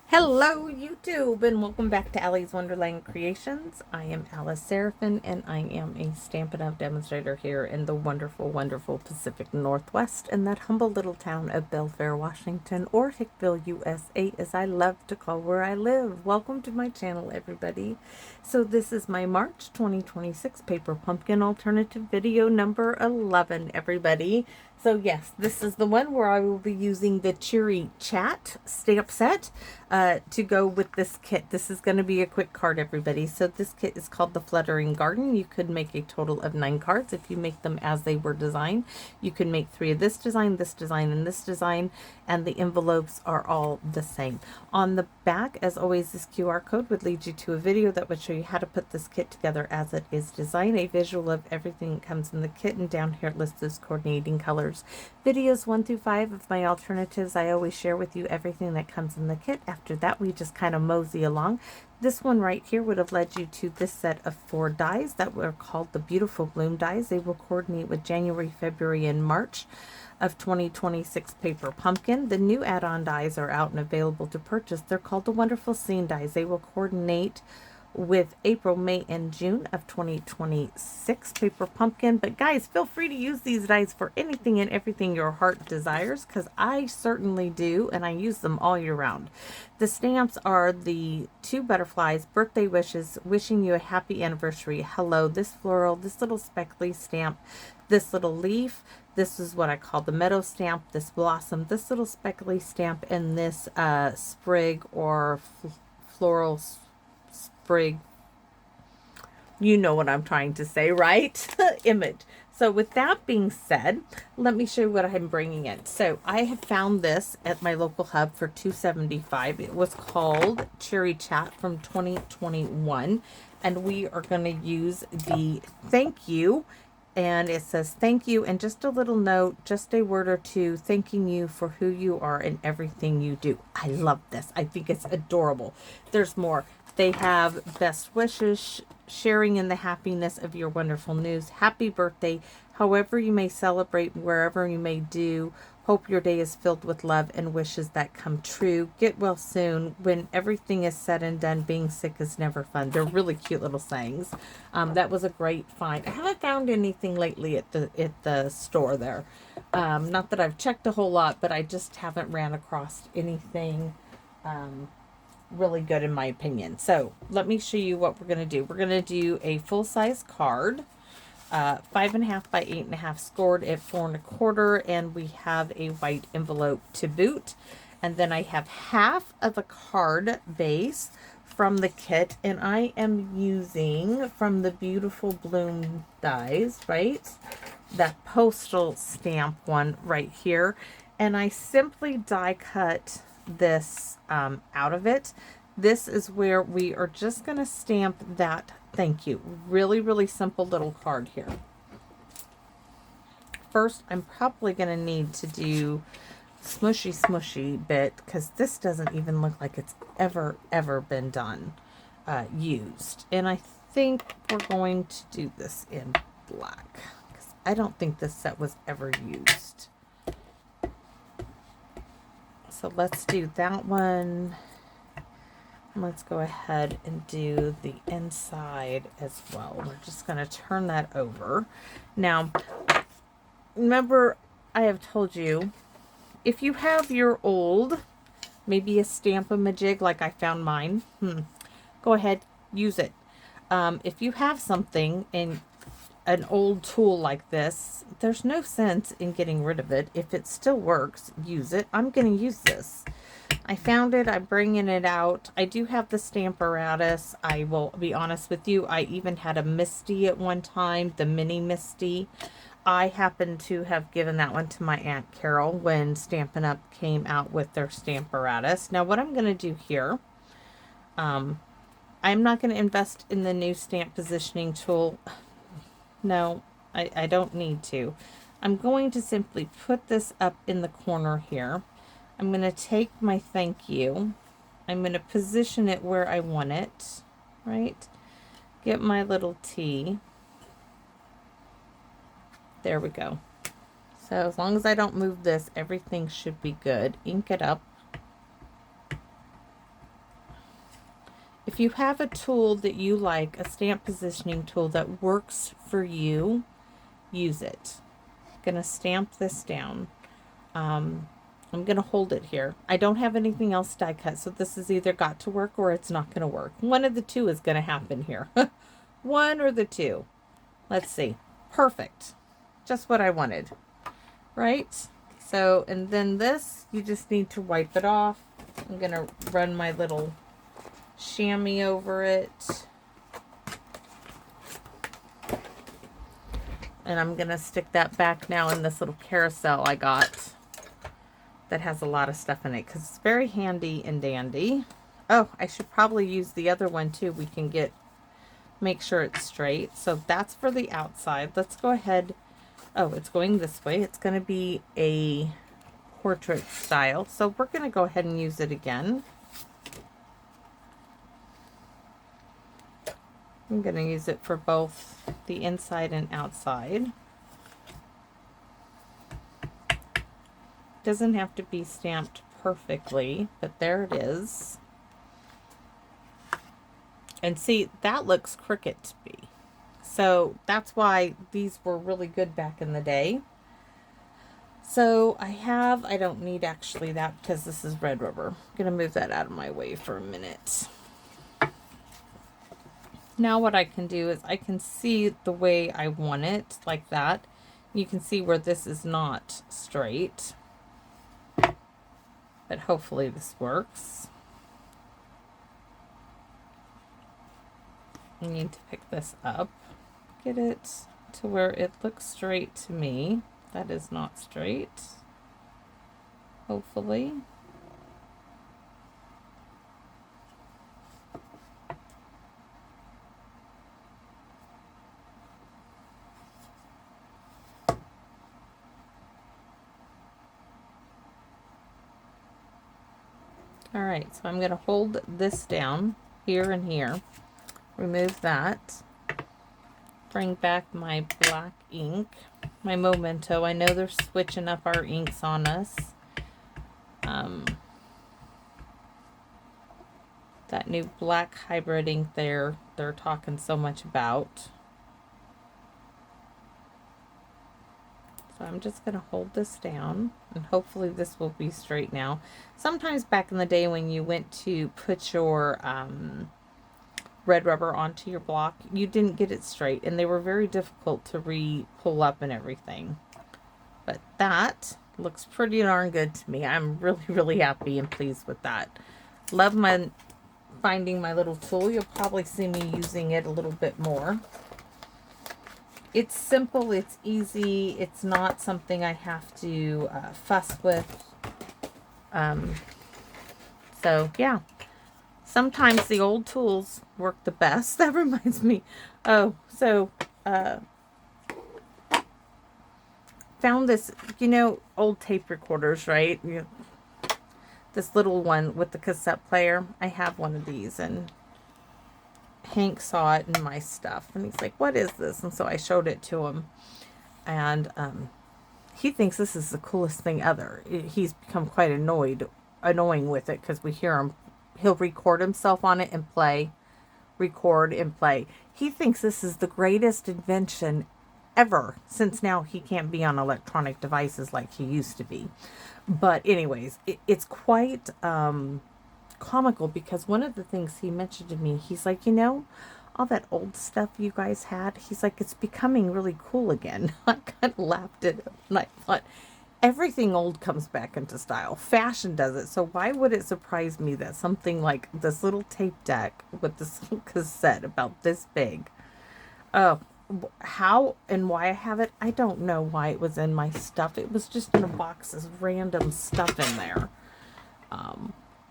Hello YouTube and welcome back to Allie's Wonderland Creations. I am Alice Seraphin and I am a Stampin' Up! Demonstrator here in the wonderful, wonderful Pacific Northwest in that humble little town of Belfair, Washington, or Hickville, USA, as I love to call where I live. Welcome to my channel, everybody. So this is my March 2026 Paper Pumpkin Alternative video number 11, everybody. So yes, this is the one where I will be using the Cheery Chat stamp set to go with this kit. This is going to be a quick card, everybody. So this kit is called the Fluttering Garden. You could make a total of 9 cards if you make them as they were designed. You can make 3 of this design, and this design, and the envelopes are all the same. On the back, as always, this QR code would lead you to a video that would show you how to put this kit together as it is designed, a visual of everything that comes in the kit, and down here it lists those coordinating colors. Videos 1 through 5 of my alternatives, I always share with you everything that comes in the kit. After that, we just kind of mosey along. This one right here would have led you to this set of 4 dies that were called the Beautiful Bloom dies. They will coordinate with January, February, and March of 2026 Paper Pumpkin. The new add-on dies are out and available to purchase. They're called the Wonderful Scene dies. They will coordinate with April, May, and June of 2026 Paper Pumpkin. But guys, feel free to use these dies for anything and everything your heart desires, because I certainly do, and I use them all year round. The stamps are the 2 butterflies, birthday wishes, wishing you a happy anniversary, hello, this floral, this little speckly stamp, this little leaf, this is what I call the meadow stamp, this blossom, this little speckly stamp, and this sprig or floral sprig. You know what I'm trying to say, right? Image. So with that being said, let me show you what I'm bringing in. So I have found this at my local hub for $2.75. It was called Cheery Chat from 2021. And we are going to use the thank you. And it says, thank you, and just a little note, just a word or two, thanking you for who you are and everything you do. I love this. I think it's adorable. There's more. They have best wishes, sharing in the happiness of your wonderful news, happy birthday, however you may celebrate, wherever you may do. Hope your day is filled with love and wishes that come true. Get well soon. When everything is said and done, being sick is never fun. They're really cute little sayings. That was a great find. I haven't found anything lately at the store there. Not that I've checked a whole lot, but I just haven't ran across anything really good in my opinion. So let me show you what we're going to do. We're going to do a full-size card. 5.5 by 8.5 scored at 4 1/4, and we have a white envelope to boot. And then I have half of a card base from the kit, and I am using from the Beautiful Bloom dies, right? That postal stamp one right here, and I simply die cut this out of it. This is where we are just going to stamp that thank you. Really, really simple little card here. First, I'm probably going to need to do smushy bit, because this doesn't even look like it's ever been done, used. And I think we're going to do this in black, because I don't think this set was ever used. So let's do that one. Let's go ahead and do the inside as well. We're just going to turn that over. Now, remember, I have told you, if you have your old, maybe a Stampin' like I found mine, go ahead, use it. If you have something in an old tool like this, there's no sense in getting rid of it. If it still works, use it. I'm going to use this. I found it. I'm bringing it out. I do have the Stamparatus. I will be honest with you. I even had a Misty at one time, the mini Misty. I happen to have given that one to my Aunt Carol when Stampin' Up! Came out with their Stamparatus. Now, what I'm going to do here, I'm not going to invest in the new stamp positioning tool. No, I don't need to. I'm going to simply put this up in the corner here. I'm going to take my thank you. I'm going to position it where I want it, right? Get my little T. There we go. So as long as I don't move this, everything should be good. Ink it up. If you have a tool that you like, a stamp positioning tool that works for you, use it. I'm going to stamp this down. I'm going to hold it here. I don't have anything else die cut, so this has either got to work or it's not going to work. One of the two is going to happen here. One or the two. Let's see. Perfect. Just what I wanted. Right? So, and then this, you just need to wipe it off. I'm going to run my little chamois over it. And I'm going to stick that back now in this little carousel I got that has a lot of stuff in it because it's very handy and dandy. Oh, I should probably use the other one too. We can make sure it's straight. So that's for the outside. Let's go ahead. Oh, it's going this way. It's going to be a portrait style. So we're going to go ahead and use it again. I'm going to use it for both the inside and outside. Doesn't have to be stamped perfectly, but there it is. And see, that looks crooked to me. So that's why these were really good back in the day. So I don't need actually that because this is red rubber. I'm going to move that out of my way for a minute. Now what I can do is I can see the way I want it, like that. You can see where this is not straight. But hopefully this works. I need to pick this up. Get it to where it looks straight to me. That is not straight. Hopefully. All right, so I'm going to hold this down here and here. Remove that. Bring back my black ink, my Memento. I know they're switching up our inks on us. That new black hybrid ink they're talking so much about. So I'm just going to hold this down, and hopefully this will be straight now. Sometimes back in the day when you went to put your red rubber onto your block, you didn't get it straight, and they were very difficult to pull up and everything. But that looks pretty darn good to me. I'm really, really happy and pleased with that. Love finding my little tool. You'll probably see me using it a little bit more. It's simple, it's easy, it's not something I have to fuss with. So yeah, sometimes the old tools work the best. That reminds me. Oh, so found this, old tape recorders, right? This little one with the cassette player. I have one of these, and Hank saw it in my stuff, and he's like, what is this? And so I showed it to him, and he thinks this is the coolest thing ever. He's become quite annoying with it because we hear him. He'll record himself on it and play, record and play. He thinks this is the greatest invention ever, since now he can't be on electronic devices like he used to be. But anyways, it's quite comical, because one of the things he mentioned to me, he's like, all that old stuff you guys had, he's like, it's becoming really cool again. I kind of laughed at him, and I thought, everything old comes back into style. Fashion does it. So why would it surprise me that something like this little tape deck with this little cassette about this big, how and why I have it, I don't know why it was in my stuff. It was just in a box of random stuff in there.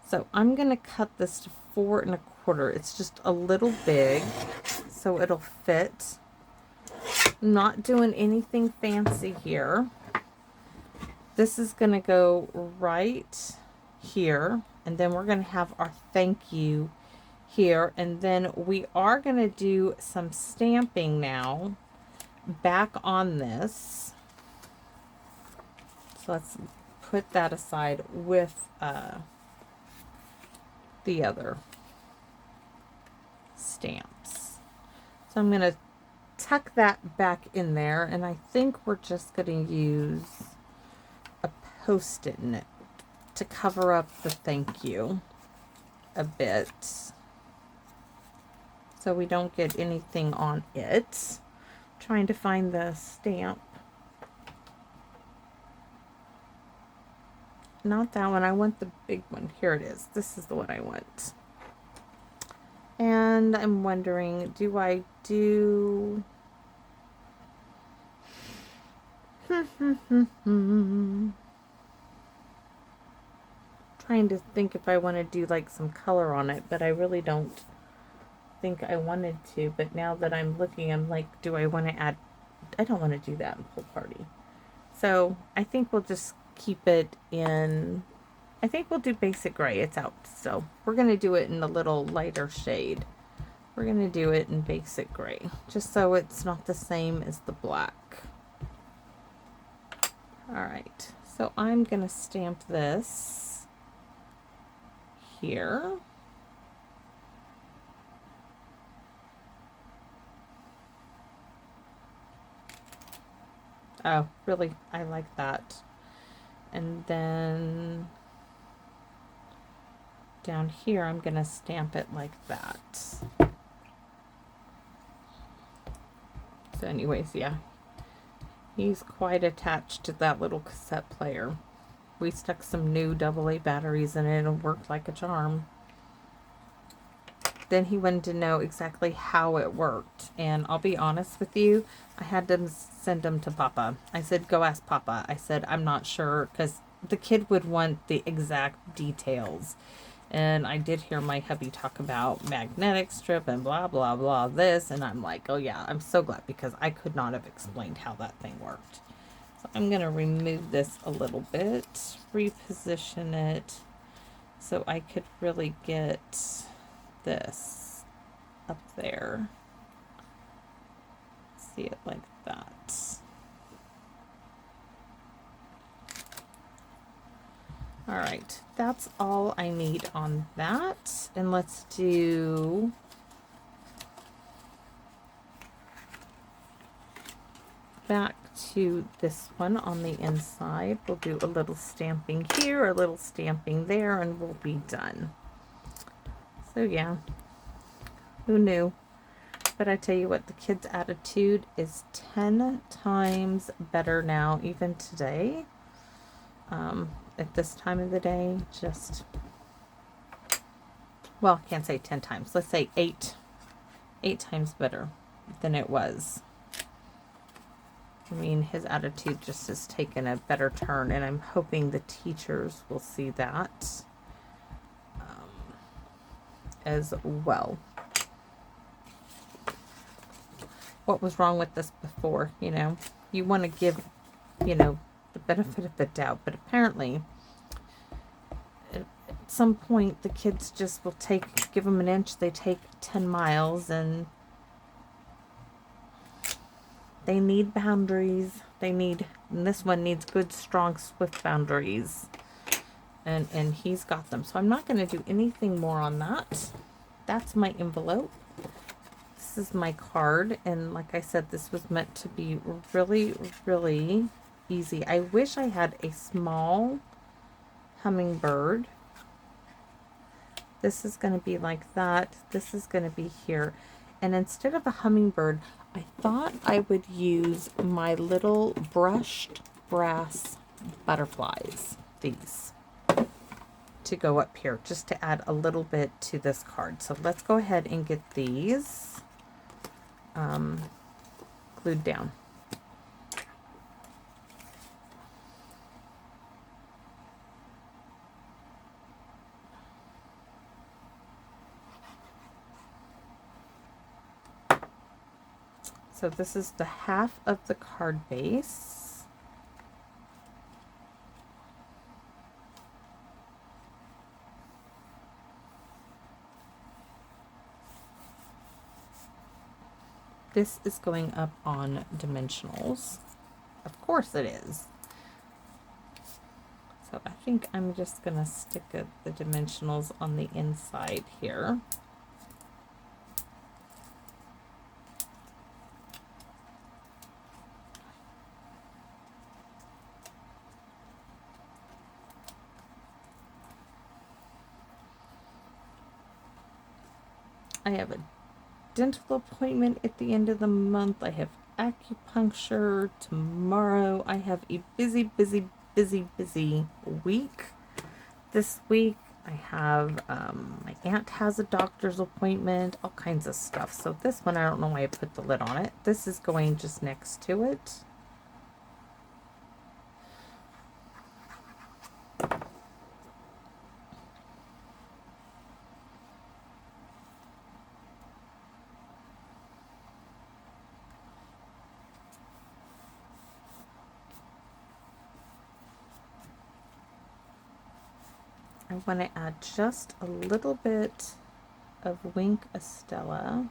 So I'm going to cut this to 4 1/4. It's just a little big, so it'll fit. Not doing anything fancy here. This is going to go right here, and then we're going to have our thank you here, and then we are going to do some stamping now back on this. So let's put that aside with the other. stamps. So I'm going to tuck that back in there, and I think we're just going to use a Post-it note to cover up the thank you a bit so we don't get anything on it. Trying to find the stamp. Not that one. I want the big one. Here it is. This is the one I want. And I'm wondering, do I do... Trying to think if I want to do like some color on it, but I really don't think I wanted to. But now that I'm looking, I'm like, do I want to add... I don't want to do that in Pool Party. So I think we'll just keep it in... I think we'll do basic gray. It's out. So we're going to do it in a little lighter shade. We're going to do it in basic gray, just so it's not the same as the black. All right. So I'm going to stamp this here. Oh, really? I like that. And then down here, I'm going to stamp it like that. So anyways, yeah, he's quite attached to that little cassette player. We stuck some new AA batteries in it and it worked like a charm. Then he wanted to know exactly how it worked. And I'll be honest with you, I had to send him to Papa. I said, go ask Papa. I said, I'm not sure, because the kid would want the exact details. And I did hear my hubby talk about magnetic strip and blah, blah, blah, this. And I'm like, oh yeah, I'm so glad, because I could not have explained how that thing worked. So I'm going to remove this a little bit, reposition it so I could really get this up there. See it like that. All right, that's all I need on that. And let's do back to this one on the inside. We'll do a little stamping here, a little stamping there, and we'll be done. So yeah, who knew? But I tell you what, the kids' attitude is 10 times better now, even today. At this time of the day, just, well, I can't say 10 times. Let's say 8 times better than it was. I mean, his attitude just has taken a better turn, and I'm hoping the teachers will see that as well. What was wrong with this before? You know, you want to give, you know, the benefit of the doubt, but apparently at some point the kids just will give them an inch, they take 10 miles, and they need boundaries. And this one needs good, strong, swift boundaries, and he's got them. So I'm not going to do anything more on that. That's my envelope. This is my card, and like I said, this was meant to be really, really easy. I wish I had a small hummingbird. This is going to be like that. This is going to be here. And instead of a hummingbird, I thought I would use my little brushed brass butterflies, these, to go up here, just to add a little bit to this card. So let's go ahead and get these glued down. So this is the half of the card base. This is going up on dimensionals. Of course it is. So I think I'm just going to stick the dimensionals on the inside here. I have a dental appointment at the end of the month. I have acupuncture tomorrow. I have a busy, busy, busy, busy week. This week I have, my aunt has a doctor's appointment, all kinds of stuff. So this one, I don't know why I put the lid on it. This is going just next to it. I want to add just a little bit of Wink Estella.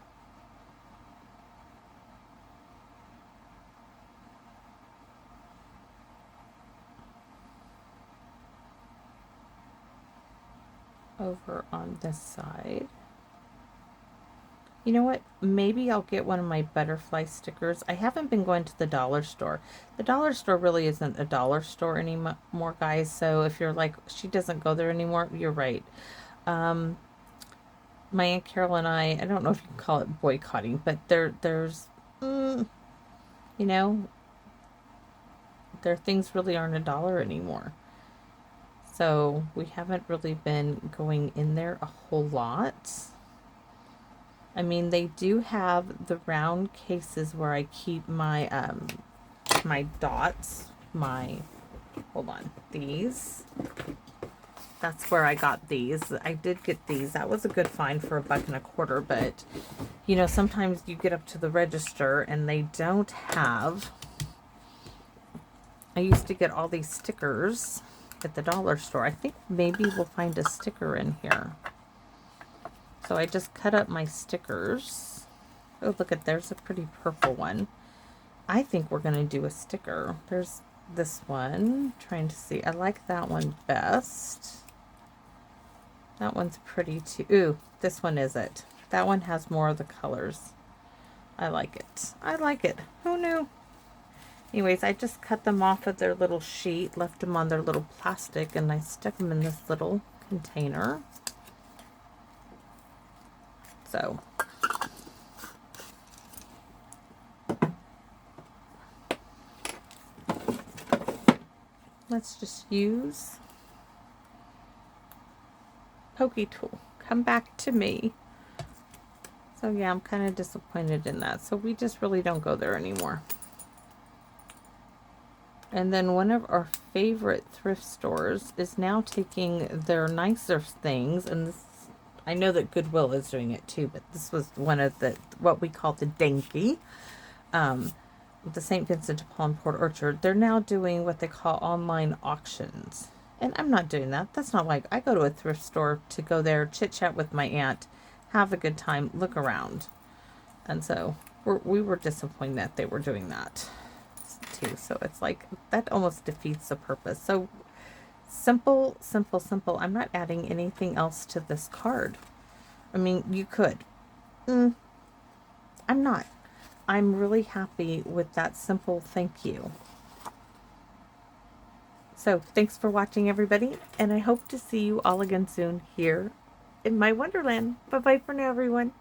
Over on this side. You know what? Maybe I'll get one of my butterfly stickers. I haven't been going to the dollar store. The dollar store really isn't a dollar store anymore, guys. So if you're like, she doesn't go there anymore, you're right. My Aunt Carol and I don't know if you can call it boycotting, but there's, you know, their things really aren't $1 anymore. So we haven't really been going in there a whole lot. I mean, they do have the round cases where I keep my my dots, hold on, these. That's where I got these. I did get these. That was a good find for $1.25, but you know, sometimes you get up to the register and they don't have. I used to get all these stickers at the dollar store. I think maybe we'll find a sticker in here. So I just cut up my stickers. Oh, look at, there's a pretty purple one. I think we're going to do a sticker. There's this one. Trying to see. I like that one best. That one's pretty too. Ooh, this one is it. That one has more of the colors. I like it. I like it. Who knew? Anyways, I just cut them off of their little sheet, left them on their little plastic, and I stuck them in this little container. So let's just use Pokey Tool. Come back to me. So yeah, I'm kind of disappointed in that. So we just really don't go there anymore. And then one of our favorite thrift stores is now taking their nicer things, and this, I know that Goodwill is doing it too, but this was one of the, what we call the dinky, the St. Vincent de Paul and Port Orchard. They're now doing what they call online auctions. And I'm not doing that. That's not like, I go to a thrift store to go there, chit chat with my aunt, have a good time, look around. And so we were disappointed that they were doing that too. So it's like, that almost defeats the purpose. So simple, simple, simple. I'm not adding anything else to this card. I mean, you could. I'm not. I'm really happy with that simple thank you. So thanks for watching, everybody, and I hope to see you all again soon here in my Wonderland. Bye-bye for now, everyone.